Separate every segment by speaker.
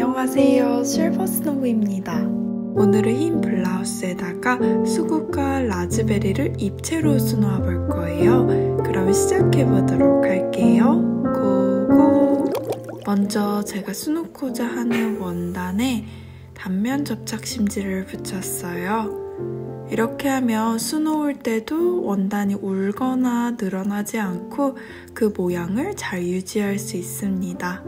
Speaker 1: 안녕하세요, 실버스노우입니다. 오늘은 흰 블라우스에다가 수국과 라즈베리를 입체로 수놓아 볼 거예요. 그럼 시작해 보도록 할게요. 고고! 먼저 제가 수놓고자 하는 원단에 단면 접착 심지를 붙였어요. 이렇게 하면 수놓을 때도 원단이 울거나 늘어나지 않고 그 모양을 잘 유지할 수 있습니다.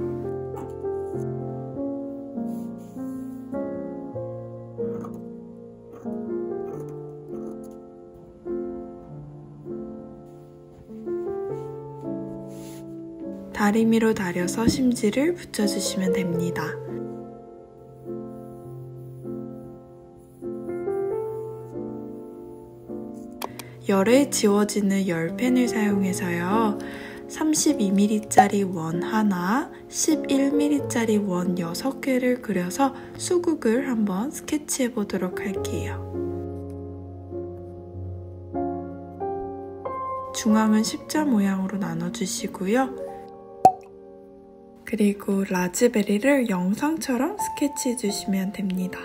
Speaker 1: 다리미로 다려서 심지를 붙여주시면 됩니다. 열에 지워지는 열펜을 사용해서요. 32mm짜리 원 하나, 11mm짜리 원 6개를 그려서 수국을 한번 스케치해 보도록 할게요. 중앙은 십자 모양으로 나눠주시고요. 그리고 라즈베리를 영상처럼 스케치해 주시면 됩니다.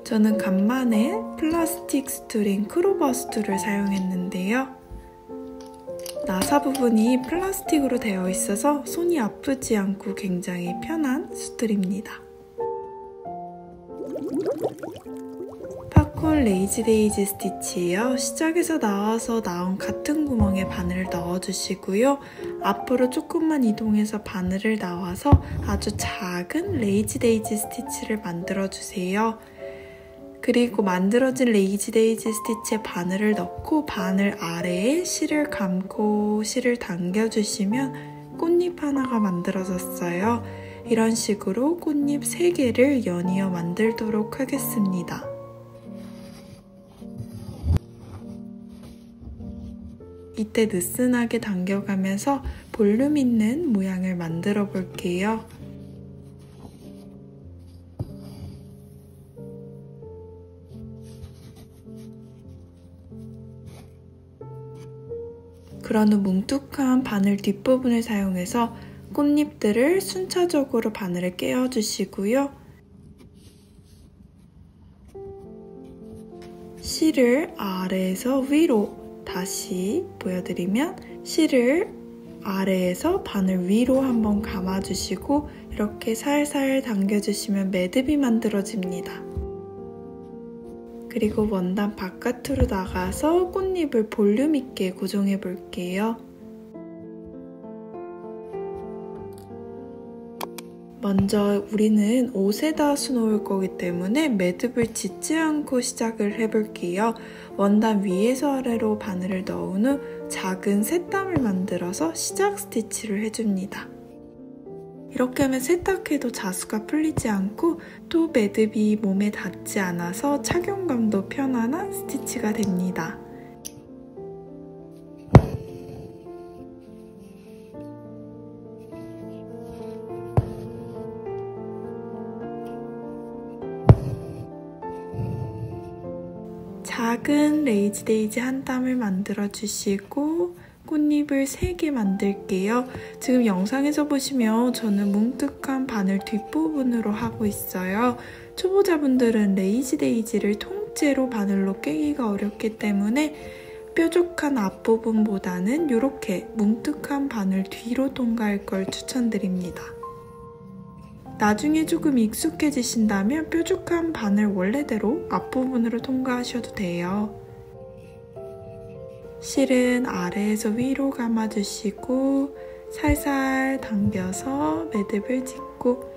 Speaker 1: 저는 간만에 플라스틱 스투링 크로버 스툴을 사용했는데요. 나사 부분이 플라스틱으로 되어 있어서 손이 아프지 않고 굉장히 편한 스툴입니다. 팝콘 레이지 데이지 스티치예요. 시작에서 나와서 나온 같은 구멍에 바늘을 넣어주시고요. 앞으로 조금만 이동해서 바늘을 나와서 아주 작은 레이지 데이지 스티치를 만들어주세요. 그리고 만들어진 레이지 데이지 스티치에 바늘을 넣고 바늘 아래에 실을 감고 실을 당겨주시면 꽃잎 하나가 만들어졌어요. 이런 식으로 꽃잎 3개를 연이어 만들도록 하겠습니다. 이때 느슨하게 당겨가면서 볼륨 있는 모양을 만들어 볼게요. 그런 후 뭉툭한 바늘 뒷부분을 사용해서 꽃잎들을 순차적으로 바늘에 끼워주시고요. 실을 아래에서 위로 다시 보여드리면 실을 아래에서 바늘 위로 한번 감아주시고 이렇게 살살 당겨주시면 매듭이 만들어집니다. 그리고 원단 바깥으로 나가서 꽃잎을 볼륨 있게 고정해 볼게요. 먼저 우리는 옷에다 수놓을 거기 때문에 매듭을 짓지 않고 시작을 해볼게요. 원단 위에서 아래로 바늘을 넣은 후 작은 셋담을 만들어서 시작 스티치를 해줍니다. 이렇게 하면 세탁해도 자수가 풀리지 않고 또 매듭이 몸에 닿지 않아서 착용감도 편안한 스티치가 됩니다. 작은 레이지 데이지 한 땀을 만들어 주시고 꽃잎을 3개 만들게요. 지금 영상에서 보시면 저는 뭉툭한 바늘 뒷부분으로 하고 있어요. 초보자분들은 레이지 데이지를 통째로 바늘로 깨기가 어렵기 때문에 뾰족한 앞부분보다는 이렇게 뭉툭한 바늘 뒤로 통과할 걸 추천드립니다. 나중에 조금 익숙해지신다면 뾰족한 바늘 원래대로 앞부분으로 통과하셔도 돼요. 실은 아래에서 위로 감아주시고 살살 당겨서 매듭을 짓고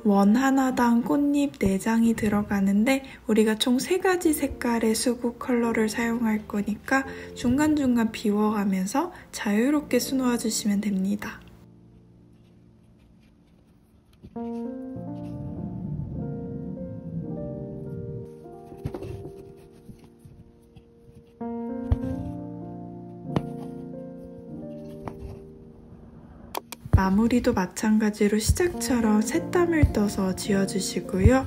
Speaker 1: 원 하나당 꽃잎 4장이 들어가는데 우리가 총 3가지 색깔의 수국 컬러를 사용할 거니까 중간중간 비워가면서 자유롭게 수놓아 주시면 됩니다. 마무리도 마찬가지로 시작처럼 새땀을 떠서 지어주시고요.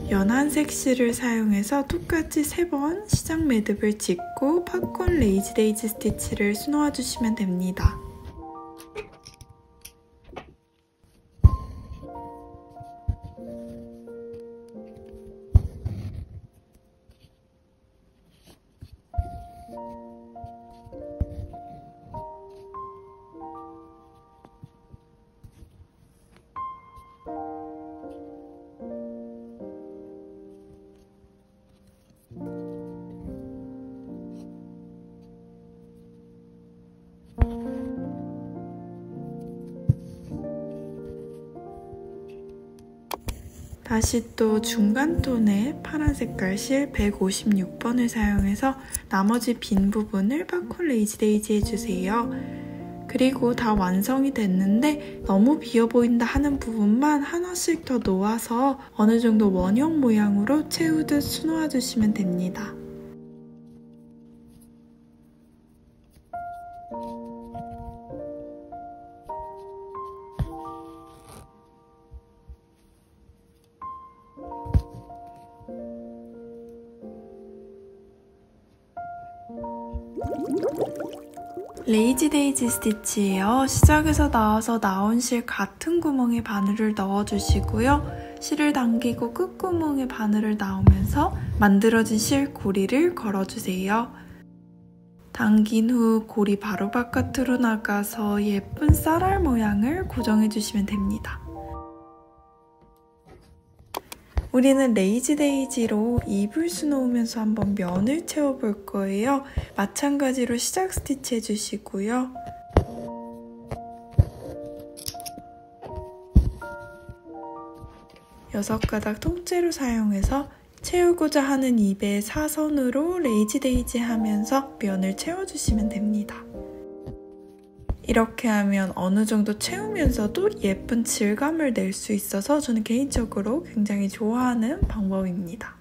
Speaker 1: 연한색 실을 사용해서 똑같이 3번 시작 매듭을 짓고 팝콘 레이지 데이지 스티치를 수놓아 주시면 됩니다. 다시 또 중간 톤의 파란 색깔 실 156번을 사용해서 나머지 빈 부분을 팝콘 레이지 데이지 해주세요. 그리고 다 완성이 됐는데 너무 비어 보인다 하는 부분만 하나씩 더 놓아서 어느 정도 원형 모양으로 채우듯 수놓아 주시면 됩니다. 레이지 데이지 스티치예요. 시작에서 나와서 나온 실 같은 구멍에 바늘을 넣어주시고요. 실을 당기고 끝구멍에 바늘을 넣으면서 만들어진 실 고리를 걸어주세요. 당긴 후 고리 바로 바깥으로 나가서 예쁜 쌀알 모양을 고정해주시면 됩니다. 우리는 레이지 데이지로 입을 수놓으면서 한번 면을 채워볼 거예요. 마찬가지로 시작 스티치 해주시고요. 여섯 가닥 통째로 사용해서 채우고자 하는 입에 사선으로 레이지 데이지 하면서 면을 채워주시면 됩니다. 이렇게 하면 어느 정도 채우면서도 예쁜 질감을 낼 수 있어서 저는 개인적으로 굉장히 좋아하는 방법입니다.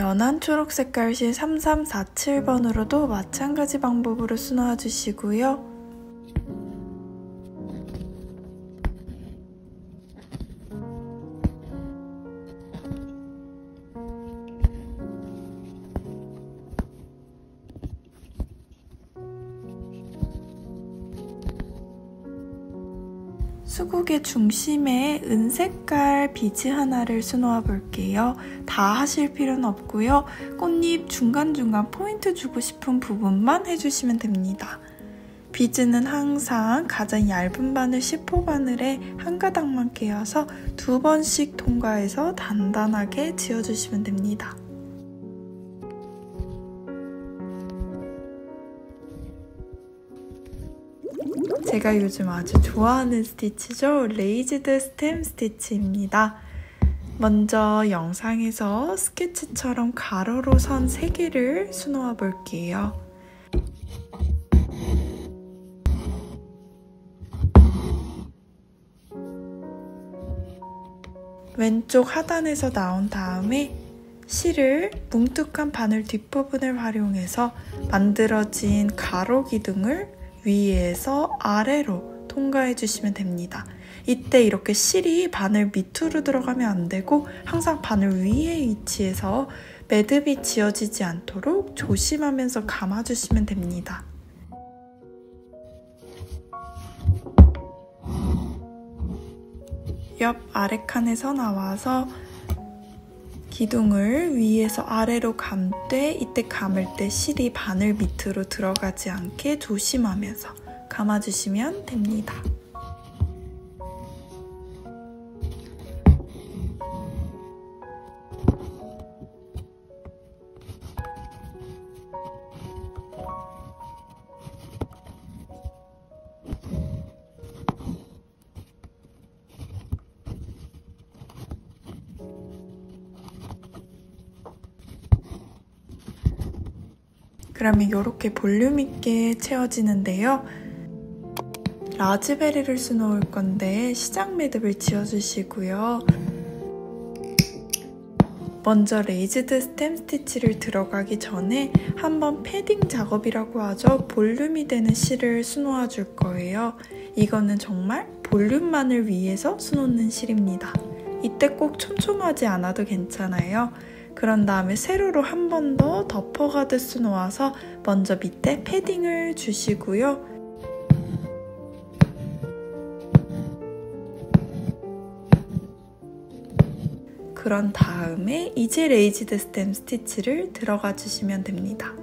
Speaker 1: 연한 초록 색깔 실 3347번으로도 마찬가지 방법으로 수놓아 주시고요. 수국의 중심에 은색깔 비즈 하나를 수놓아 볼게요. 다 하실 필요는 없고요. 꽃잎 중간중간 포인트 주고 싶은 부분만 해주시면 됩니다. 비즈는 항상 가장 얇은 바늘 10호 바늘에 한 가닥만 끼워서 2번씩 통과해서 단단하게 지어주시면 됩니다. 제가 요즘 아주 좋아하는 스티치죠. 레이즈드 스템 스티치입니다. 먼저 영상에서 스케치처럼 가로로 선 3개를 수놓아 볼게요. 왼쪽 하단에서 나온 다음에 실을 뭉툭한 바늘 뒷부분을 활용해서 만들어진 가로 기둥을 위에서 아래로 통과해 주시면 됩니다. 이때 이렇게 실이 바늘 밑으로 들어가면 안 되고 항상 바늘 위에 위치해서 매듭이 지어지지 않도록 조심하면서 감아주시면 됩니다. 옆 아래 칸에서 나와서 기둥을 위에서 아래로 감되 이때 감을 때 실이 바늘 밑으로 들어가지 않게 조심하면서 감아주시면 됩니다. 그러면 이렇게 볼륨 있게 채워지는데요. 라즈베리를 수놓을 건데 시작 매듭을 지어주시고요. 먼저 레이즈드 스템 스티치를 들어가기 전에 한번 패딩 작업이라고 하죠. 볼륨이 되는 실을 수놓아 줄 거예요. 이거는 정말 볼륨만을 위해서 수놓는 실입니다. 이때 꼭 촘촘하지 않아도 괜찮아요. 그런 다음에 세로로 한 번 더 덮어가듯 수놓아서 먼저 밑에 패딩을 주시고요. 그런 다음에 이제 레이지드 스템 스티치를 들어가 주시면 됩니다.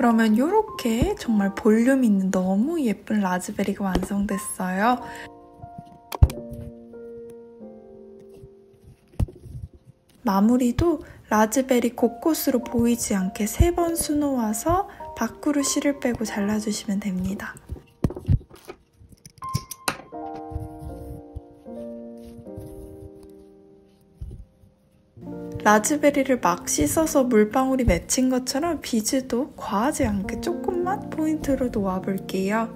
Speaker 1: 그러면 이렇게 정말 볼륨 있는 너무 예쁜 라즈베리가 완성됐어요. 마무리도 라즈베리 곳곳으로 보이지 않게 3번 수놓아서 밖으로 실을 빼고 잘라주시면 됩니다. 라즈베리를 막 씻어서 물방울이 맺힌 것처럼 비즈도 과하지 않게 조금만 포인트로 놓아볼게요.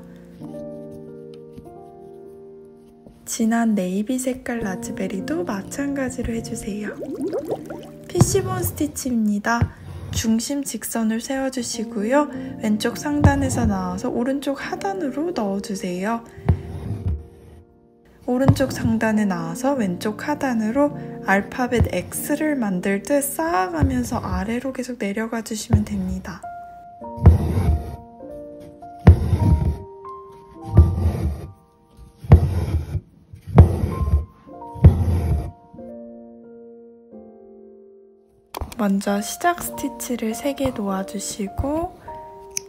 Speaker 1: 진한 네이비 색깔 라즈베리도 마찬가지로 해주세요. 피쉬본 스티치입니다. 중심 직선을 세워주시고요. 왼쪽 상단에서 나와서 오른쪽 하단으로 넣어주세요. 오른쪽 상단에 나와서 왼쪽 하단으로 알파벳 X를 만들 듯 쌓아가면서 아래로 계속 내려가 주시면 됩니다. 먼저 시작 스티치를 3개 놓아주시고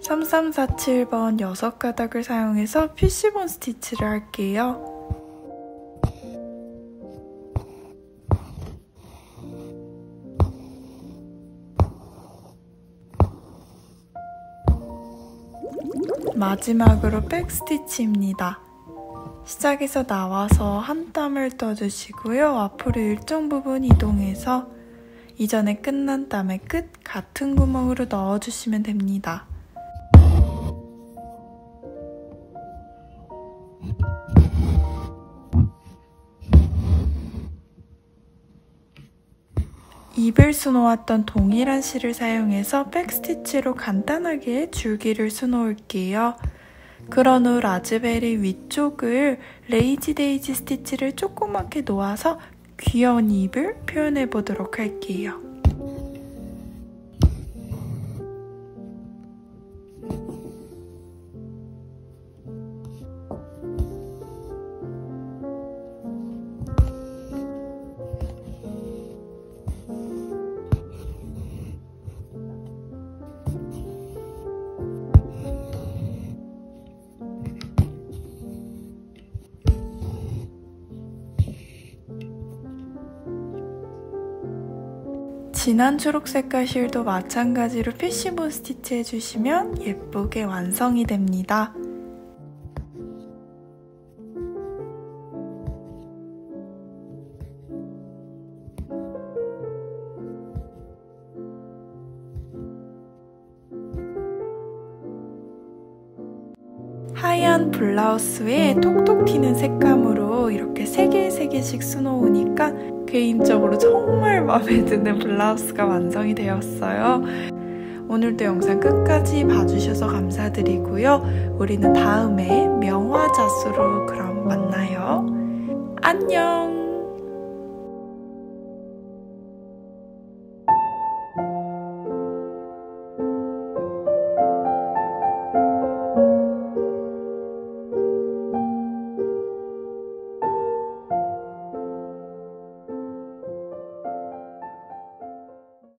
Speaker 1: 3347번 6가닥을 사용해서 피쉬본 스티치를 할게요. 마지막으로 백 스티치입니다. 시작에서 나와서 한 땀을 떠주시고요. 앞으로 일정 부분 이동해서 이전에 끝난 땀의 끝 같은 구멍으로 넣어주시면 됩니다. 입을 수놓았던 동일한 실을 사용해서 백스티치로 간단하게 줄기를 수놓을게요. 그런 후 라즈베리 위쪽을 레이지 데이지 스티치를 조그맣게 놓아서 귀여운 입을 표현해 보도록 할게요. 진한 초록색깔 실도 마찬가지로 피쉬본 스티치 해주시면 예쁘게 완성이 됩니다. 하얀 블라우스에 톡톡 튀는 색감으로 이렇게 3개씩 수놓으니까 개인적으로 정말 마음에 드는 블라우스가 완성이 되었어요. 오늘도 영상 끝까지 봐주셔서 감사드리고요. 우리는 다음에 명화 자수로 그럼 만나요. 안녕!